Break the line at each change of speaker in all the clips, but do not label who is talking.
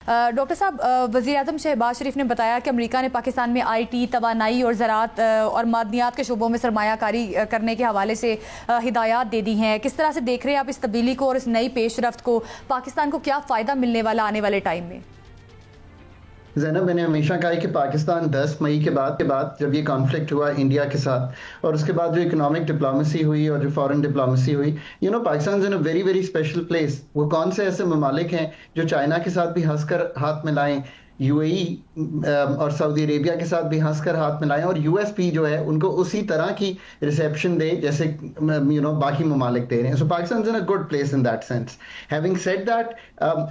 Doctor साहब, वज़ीर-ए-आज़म शहबाज शरीफ ने बताया कि अमेरिका ने पाकिस्तान में IT, तवानाई और ज़राअत और मादनियात के शोबों में सरमायाकारी करने के हवाले से हिदायत दे दी हैं। किस तरह से देख रहे हैं आप इस तब्दीली को और इस नई पेशरफ्त को? पाकिस्तान को क्या फ़ायदा मिलने वाला आने वाले टाइम में?
ज़ैनब, मैंने हमेशा कहा है कि पाकिस्तान 10 मई के बाद जब ये कॉन्फ्लिक्ट हुआ इंडिया के साथ और उसके बाद जो इकोनॉमिक डिप्लोमेसी हुई और जो फॉरेन डिप्लोमेसी हुई, Pakistan in a very very special place. वो कौन से ऐसे ममालिक हैं जो चाइना के साथ भी हंसकर हाथ मिलाएं, UAE और सऊदी अरेबिया के साथ भी हंसकर हाथ मिलाएं, और US भी जो है उनको उसी तरह की रिसेप्शन दे जैसे बाकी ममालिक दे रहे हैं। So Pakistan in a good place in that sense. Having said that,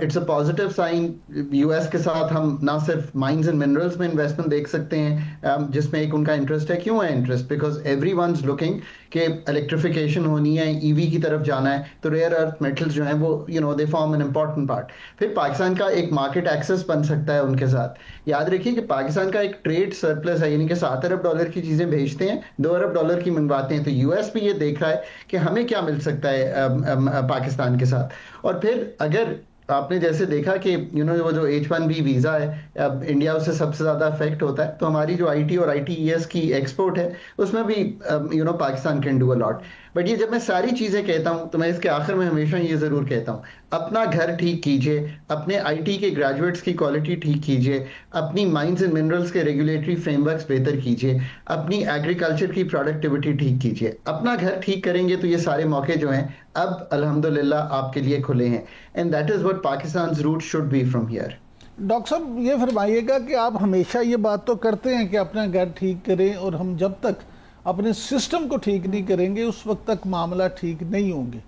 it's a positive sign. US के साथ हम ना सिर्फ माइंस एंड मिनरल्स में इन्वेस्टमेंट देख सकते हैं, जिसमें एक उनका इंटरेस्ट है। क्यों है इंटरेस्ट? बिकॉज एवरीवनस लुकिंग कि इलेक्ट्रिफिकेशन होनी है, EV की तरफ जाना है, तो रेयर अर्थ मेटल्स जो हैं वो they form an important part. फिर पाकिस्तान का एक मार्केट एक्सेस बन सकता है के साथ। याद रखिए कि पाकिस्तान का एक ट्रेड सरप्लस है, यानी कि $7 अरब की चीजें भेजते हैं, $2 अरब की मंगवाते हैं। तो US भी ये देख रहा है कि हमें क्या मिल सकता है पाकिस्तान के साथ। और फिर अगर आपने जैसे देखा कि वो जो H1B वीज़ा है, अब इंडिया उससे सबसे ज़्यादा अफेक्ट होता है, तो हमारी जो IT और ITES की एक्सपोर्ट है उसमें भी Pakistan can do a lot. But ये जब मैं सारी चीज़ें कहता हूँ तो मैं इसके आखिर में हमेशा ये ज़रूर कहता हूँ, अपना घर ठीक कीजिए, अपने IT के ग्रेजुएट्स की क्वालिटी ठीक कीजिए, अपनी माइंस एंड मिनरल्स के रेगुलेटरी फ्रेमवर्क्स बेहतर कीजिए, अपनी एग्रीकल्चर की प्रोडक्टिविटी ठीक कीजिए। अपना घर ठीक करेंगे तो ये सारे मौके जो हैं अब अल्हम्दुलिल्लाह आपके लिए खुले हैं। And that is what Pakistan's route should be from here.
Doctor साहब, ये फरमाइएगा कि आप हमेशा ये बात तो करते हैं कि अपना घर ठीक करें, और हम जब तक अपने सिस्टम को ठीक नहीं करेंगे उस वक्त तक मामला ठीक नहीं होंगे।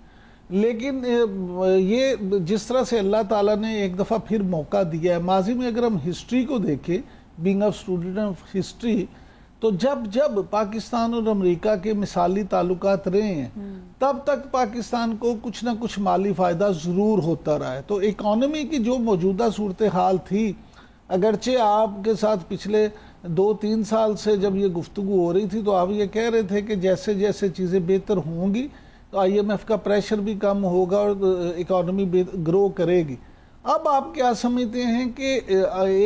लेकिन ये जिस तरह से अल्लाह ताला ने एक दफ़ा फिर मौका दिया है, माजी में अगर हम हिस्ट्री को देखें, being a student of history, तो जब जब पाकिस्तान और अमेरिका के मिसाली ताल्लुकात रहे हैं तब तक पाकिस्तान को कुछ ना कुछ माली फ़ायदा ज़रूर होता रहा है। तो इकॉनमी की जो मौजूदा सूरत हाल थी, अगरचे आपके साथ पिछले 2-3 साल से जब ये गुफ्तगू हो रही थी तो आप ये कह रहे थे कि जैसे जैसे चीज़ें बेहतर होंगी तो IMF का प्रेशर भी कम होगा और इकॉनमी ग्रो करेगी। अब आप क्या समझते हैं कि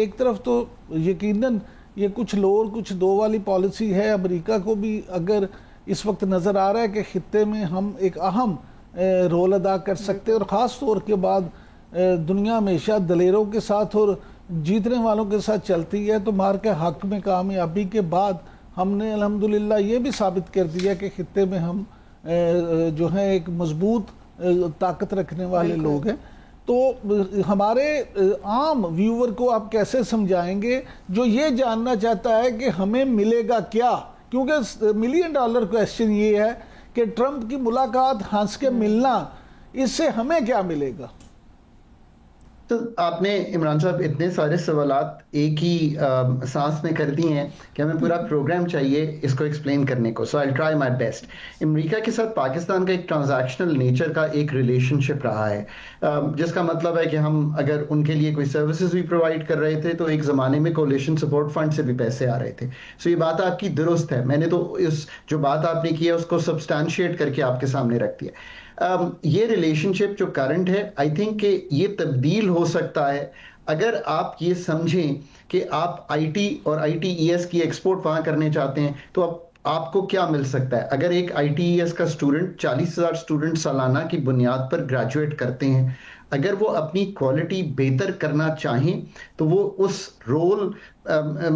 एक तरफ तो यकीनन ये कुछ लोअर कुछ दो वाली पॉलिसी है, अमेरिका को भी अगर इस वक्त नज़र आ रहा है कि खित्ते में हम एक अहम रोल अदा कर सकते हैं, और ख़ास तौर के बाद दुनिया हमेशा दलेरों के साथ और जीतने वालों के साथ चलती है। तो मार के हक में कामयाबी के बाद हमने अल्हम्दुलिल्लाह ये भी साबित कर दिया कि खित्ते में हम जो है एक मजबूत ताकत रखने वाले लोग हैं। तो हमारे आम व्यूवर को आप कैसे समझाएंगे जो ये जानना चाहता है कि हमें मिलेगा क्या? क्योंकि $1 मिलियन क्वेश्चन ये है कि ट्रंप की मुलाकात हंस के मिलना, इससे हमें क्या मिलेगा?
तो आपने इमरान साहब इतने सारे सवालात एक ही सांस में कर दिए हैं कि हमें पूरा प्रोग्राम चाहिए इसको एक्सप्लेन करने को। So I try my best. America के साथ पाकिस्तान का एक ट्रांजैक्शनल नेचर का एक रिलेशनशिप रहा है, जिसका मतलब है कि हम अगर उनके लिए कोई सर्विसेज भी प्रोवाइड कर रहे थे तो एक ज़माने में कोलिशन सपोर्ट फंड से भी पैसे आ रहे थे। सो ये बात आपकी दुरुस्त है, मैंने तो इस जो बात आपने की है उसको सब्सटैंशिएट करके आपके सामने रख दिया। ये रिलेशनशिप जो करंट है, आई थिंक कि ये तब्दील हो सकता है अगर आप ये समझें कि आप IT और ITES की एक्सपोर्ट वहाँ करने चाहते हैं तो आपको क्या मिल सकता है। अगर एक ITES का स्टूडेंट 40,000 स्टूडेंट सालाना की बुनियाद पर ग्रेजुएट करते हैं, अगर वो अपनी क्वालिटी बेहतर करना चाहें तो वो उस रोल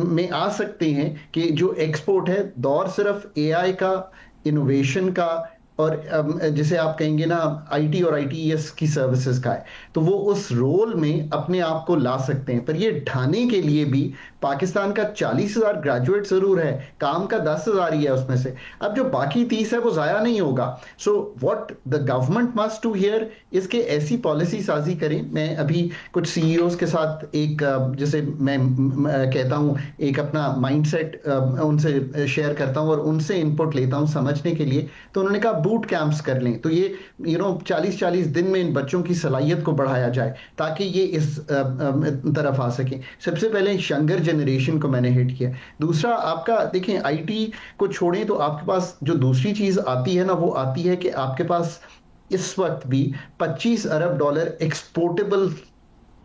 में आ सकते हैं कि जो एक्सपोर्ट है, दौर सिर्फ AI का, इनोवेशन का और जिसे आप कहेंगे ना IT और ITES की सर्विसेज का है, तो वो उस रोल में अपने आप को ला सकते हैं। पर ये ढाने के लिए भी पाकिस्तान का 40,000 ग्रेजुएट जरूर है, काम का 10,000 ही है उसमें से। अब जो बाकी 30 है वो जाया नहीं होगा। So what the government must do here इसके ऐसी पॉलिसी साजी करें। मैं अभी कुछ CEOs के साथ एक जैसे मैं कहता हूँ एक अपना माइंडसेट उनसे शेयर करता हूँ और उनसे इनपुट लेता हूँ समझने के लिए। तो उन्होंने कहा बूट कैंप्स कर लें, तो ये 40-40 दिन में इन बच्चों की सलाहियत को बढ़ाया जाए ताकि ये इस तरफ आ सके। सबसे पहले यंगर जनरेशन को मैंने हिट किया। दूसरा आपका देखें, IT को छोड़ें तो आपके पास जो दूसरी चीज आती है ना, वो आती है कि आपके पास इस वक्त भी $25 अरब एक्सपोर्टेबल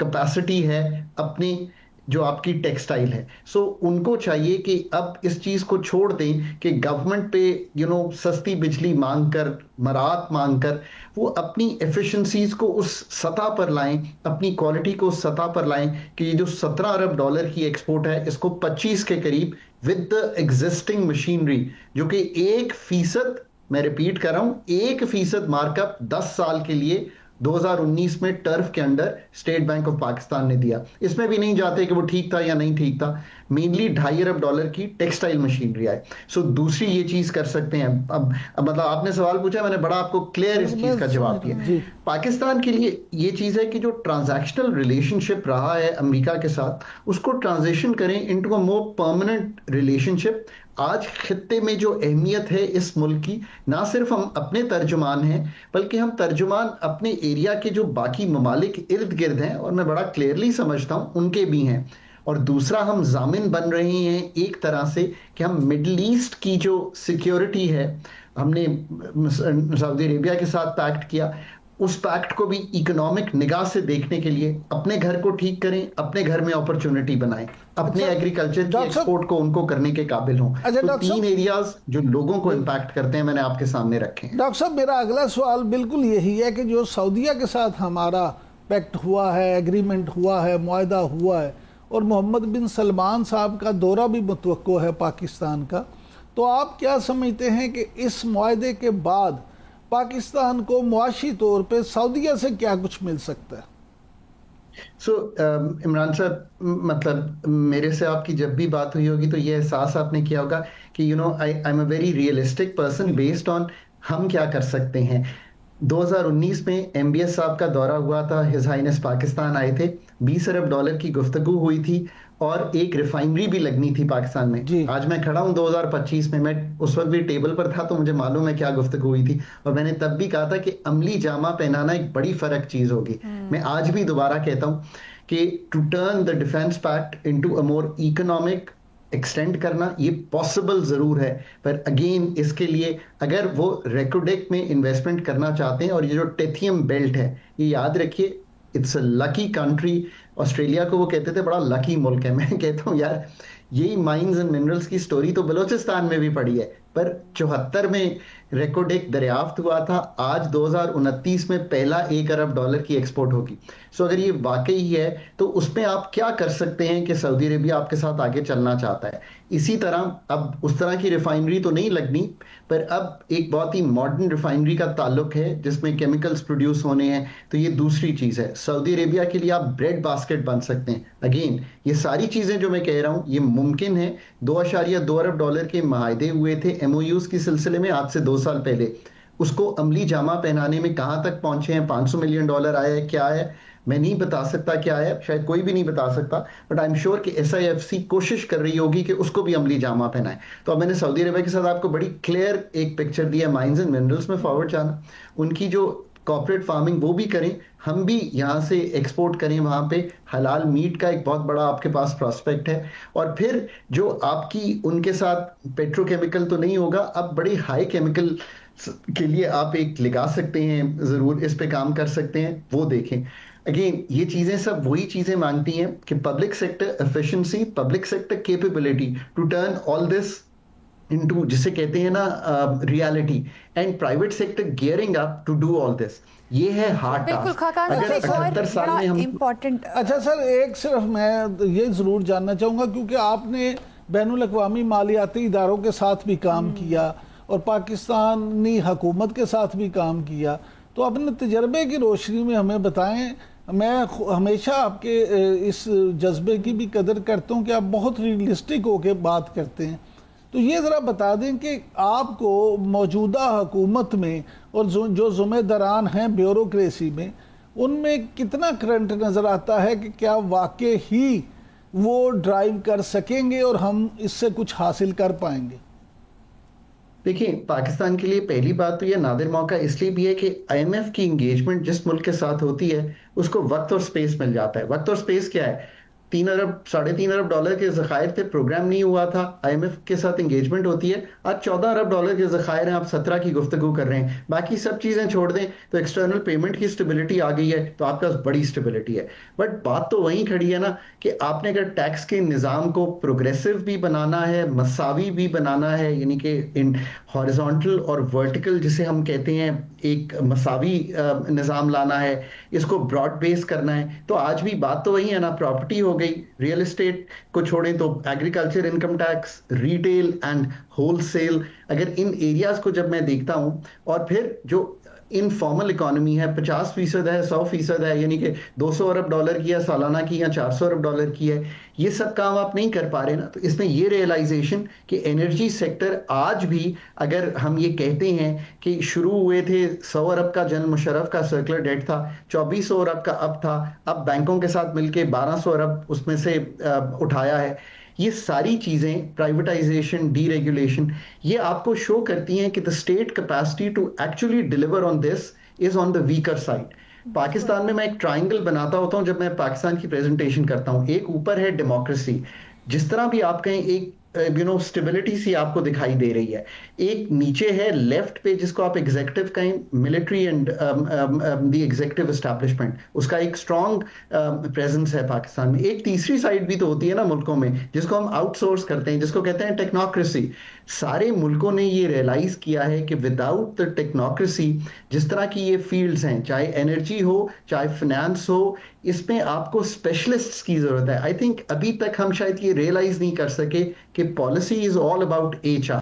कैपेसिटी है, अपनी जो आपकी टेक्सटाइल है। सो उनको चाहिए कि अब इस चीज को छोड़ दें कि गवर्नमेंट पे सस्ती बिजली मांग कर, मराहत मांग कर, वो अपनी एफिशिएंसीज को उस सतह पर लाएं, अपनी क्वालिटी को उस सतह पर लाएं कि ये जो 17 अरब डॉलर की एक्सपोर्ट है, इसको 25 के करीब विद द एग्जिस्टिंग मशीनरी, जो कि 1%, मैं रिपीट कर रहा हूं, 1% मार्कअप 10 साल के लिए 2019 में टर्फ के under state bank of Pakistan ने दिया। इसमें भी नहीं जाते कि वो ठीक था या नहीं ठीक था, मेनली 2.5 अरब डॉलर की टेक्सटाइल मशीनरी आए। सो दूसरी ये चीज कर सकते हैं। अब मतलब आपने सवाल पूछा, मैंने बड़ा आपको क्लियर इस चीज का जवाब दिया। पाकिस्तान के लिए ये चीज है कि जो ट्रांजैक्शनल रिलेशनशिप रहा है अमेरिका के साथ, उसको ट्रांजिशन करें into a more permanent relationship. आज खित्ते में जो अहमियत है इस मुल्क की, ना सिर्फ हम अपने तर्जुमान हैं, बल्कि हम तर्जुमान अपने एरिया के जो बाकी ममालिक इर्द गिर्द हैं, और मैं बड़ा क्लियरली समझता हूं उनके भी हैं। और दूसरा, हम जामिन बन रहे हैं एक तरह से कि हम मिडल ईस्ट की जो सिक्योरिटी है, हमने सऊदी अरेबिया के साथ पैक्ट किया, उस पैक्ट को भी इकोनॉमिक निगाह से देखने के लिए अपने घर को ठीक करें, अपने घर में अपॉर्चुनिटी बनाएं, अपने एग्रीकल्चर की एक्सपोर्ट को उनको करने के काबिल हों। तो 3 एरियाज जो लोगों को इंपैक्ट करते हैं मैंने आपके सामने रखे हैं।
डॉक्टर साहब, मेरा अगला सवाल बिल्कुल यही है कि जो सऊदीया के साथ हमारा पैक्ट हुआ है, एग्रीमेंट हुआ है, मुआहदा हुआ है, और मोहम्मद बिन सलमान साहब का दौरा भी मुतवक्को है पाकिस्तान का, तो आप क्या समझते हैं कि इस मुआहदे के बाद पाकिस्तान को मुआशी तौर पे सऊदीया से क्या कुछ मिल सकता है?
इमरान साहब, मतलब मेरे से आपकी जब भी बात हुई होगी तो ये एहसास आपने किया होगा कि I am a very realistic person based on हम क्या कर सकते हैं। 2019 में MBS साहब का दौरा हुआ था, हिज हाइनेस पाकिस्तान आए थे, 20 अरब डॉलर की गुफ्तगू हुई थी, और एक रिफाइनरी भी लगनी थी पाकिस्तान में। आज मैं खड़ा हूं 2025 में, मैं उस वक्त भी टेबल पर था तो मुझे मालूम है क्या गुफ्तगू हुई थी, और मैंने तब भी कहा था कि अमली जामा पहनाना एक बड़ी फर्क चीज होगी। मैं आज भी दोबारा कहता हूं कि to turn the defence pact into a more economic extend करना ये पॉसिबल जरूर है, पर अगेन इसके लिए अगर वो रेकोडेक में इन्वेस्टमेंट करना चाहते हैं, और ये जो टेथियम बेल्ट है, ये याद रखिए, it's a lucky country. Australia को वो कहते थे बड़ा लकी मुल्क है, मैं कहता हूँ यार यही माइंस एंड मिनरल्स की स्टोरी तो बलोचिस्तान में भी पड़ी है, पर 74 में रेकोडेक दरियाफ्त हुआ था, आज 2029 में पहला 1 अरब डॉलर की एक्सपोर्ट होगी। सो अगर ये वाकई है तो उसमें आप क्या कर सकते हैं कि सऊदी अरेबिया आपके साथ आगे चलना चाहता है। इसी तरह अब उस तरह की रिफाइनरी तो नहीं लगनी, पर अब एक बहुत ही मॉडर्न रिफाइनरी का ताल्लुक है जिसमें केमिकल्स प्रोड्यूस होने हैं, तो ये दूसरी चीज है। सऊदी अरेबिया के लिए आप ब्रेड बास्केट बन सकते हैं। अगेन ये सारी चीजें जो मैं कह रहा हूं ये मुमकिन है। 2.2 अरब डॉलर के माहदे हुए थे MOUs के सिलसिले में आज से 2 साल पहले, उसको अमली जामा पहनाने में कहां तक पहुंचे हैं, $500 मिलियन आया है, क्या है मैं नहीं बता सकता क्या है, शायद कोई भी नहीं बता सकता, बट आई एम श्योर कि SIFC कोशिश कर रही होगी कि उसको भी अमली जामा पहनाए। तो अब मैंने सऊदी अरेबिया के साथ आपको बड़ी क्लियर एक पिक्चर दिया, माइंस एंड मिनरल्स में फॉरवर्ड जाना, उनकी जो कॉर्पोरेट फार्मिंग वो भी करें, हम भी यहाँ से एक्सपोर्ट करें, वहाँ पे हलाल मीट का एक बहुत बड़ा आपके पास प्रॉस्पेक्ट है। और फिर जो आपकी उनके साथ पेट्रोकेमिकल तो नहीं होगा, अब बड़ी हाई केमिकल के लिए आप एक लगा सकते हैं, जरूर इस पे काम कर सकते हैं, वो देखें। अगेन ये चीजें सब वही चीजें मांगती हैं कि public sector efficiency, public sector capability to turn all this into, जिसे कहते हैं ना reality, and private sector gearing up to do all this. ये है हार्ड टास्क। अगर 78 साल में हम
इम्पोर्टेंट।
अच्छा सर, एक सिर्फ मैं ये जरूर जानना चाहूंगा, क्योंकि आपने बैनुल अक़वामी मालियाती इदारों के साथ भी काम किया और पाकिस्तानी हुकूमत के साथ भी काम किया, तो अपने तजर्बे की रोशनी में हमें बताएं। मैं हमेशा आपके इस जज्बे की भी कदर करता हूं कि आप बहुत रियलिस्टिक होकर बात करते हैं, तो ये ज़रा बता दें कि आपको मौजूदा हुकूमत में और जो ज़िम्मेदारान हैं ब्यूरोक्रेसी में, उनमें कितना करंट नज़र आता है कि क्या वाकई ही वो ड्राइव कर सकेंगे और हम इससे कुछ हासिल कर पाएंगे?
देखिए, पाकिस्तान के लिए पहली बात तो यह नादिर मौका इसलिए भी है कि IMF की इंगेजमेंट जिस मुल्क के साथ होती है उसको वक्त और स्पेस मिल जाता है। वक्त और स्पेस क्या है? $3-3.5 के ज़खायर थे, प्रोग्राम नहीं हुआ था, IMF के साथ एंगेजमेंट होती है, आज $14 के ज़खायर हैं, आप 17 की गुफ्तगू कर रहे हैं। बाकी सब चीज़ें छोड़ दें तो एक्सटर्नल पेमेंट की स्टेबिलिटी आ गई है, तो आपके पास बड़ी स्टेबिलिटी है। बट बात तो वहीं खड़ी है ना कि आपने अगर टैक्स के निज़ाम को प्रोग्रेसिव भी बनाना है, मसावी भी बनाना है, यानी कि इन हॉरिजॉन्टल और वर्टिकल जिसे हम कहते हैं एक मसावी निज़ाम लाना है, इसको ब्रॉड बेस करना है, तो आज भी बात तो वही है ना, प्रॉपर्टी हो गई, रियल एस्टेट को छोड़ें तो agriculture income tax, retail and wholesale, अगर इन एरियाज को जब मैं देखता हूं, और फिर जो इनफॉर्मल इकोनॉमी है 50% है, 100% है, यानी कि $200 की या सालाना की या $400 की है, ये सब काम आप नहीं कर पा रहे ना। तो इसमें ये रियलाइजेशन कि एनर्जी सेक्टर आज भी, अगर हम ये कहते हैं कि शुरू हुए थे 100 अरब का जनरल मुशर्रफ का सर्कुलर डेट था, 2400 अरब का अब था, अब बैंकों के साथ मिलके 1200 अरब उसमें से उठाया है। ये सारी चीजें, प्राइवेटाइजेशन, डीरेगुलेशन, ये आपको शो करती हैं कि the state capacity to actually deliver on this is on the weaker side. Pakistan में मैं एक ट्रायंगल बनाता होता हूं जब मैं पाकिस्तान की प्रेजेंटेशन करता हूं। एक ऊपर है डेमोक्रेसी, जिस तरह भी आप कहें, एक स्टेबिलिटी सी आपको दिखाई दे रही है। एक नीचे है लेफ्ट पे, जिसको आप एग्जीक्यूटिव कहें, military and the executive establishment, उसका एक स्ट्रॉन्ग प्रेजेंस है पाकिस्तान में। एक तीसरी साइड भी तो होती है ना मुल्कों में, जिसको हम आउटसोर्स करते हैं, जिसको कहते हैं टेक्नोक्रेसी। सारे मुल्कों ने ये रियलाइज किया है कि विदाउट द टेक्नोक्रेसी, जिस तरह की ये फील्ड्स हैं, चाहे एनर्जी हो, चाहे फाइनेंस हो, इसमें आपको स्पेशलिस्ट्स की जरूरत है। आई थिंक अभी तक हम शायद ये रियलाइज नहीं कर सके कि policy is all about HR।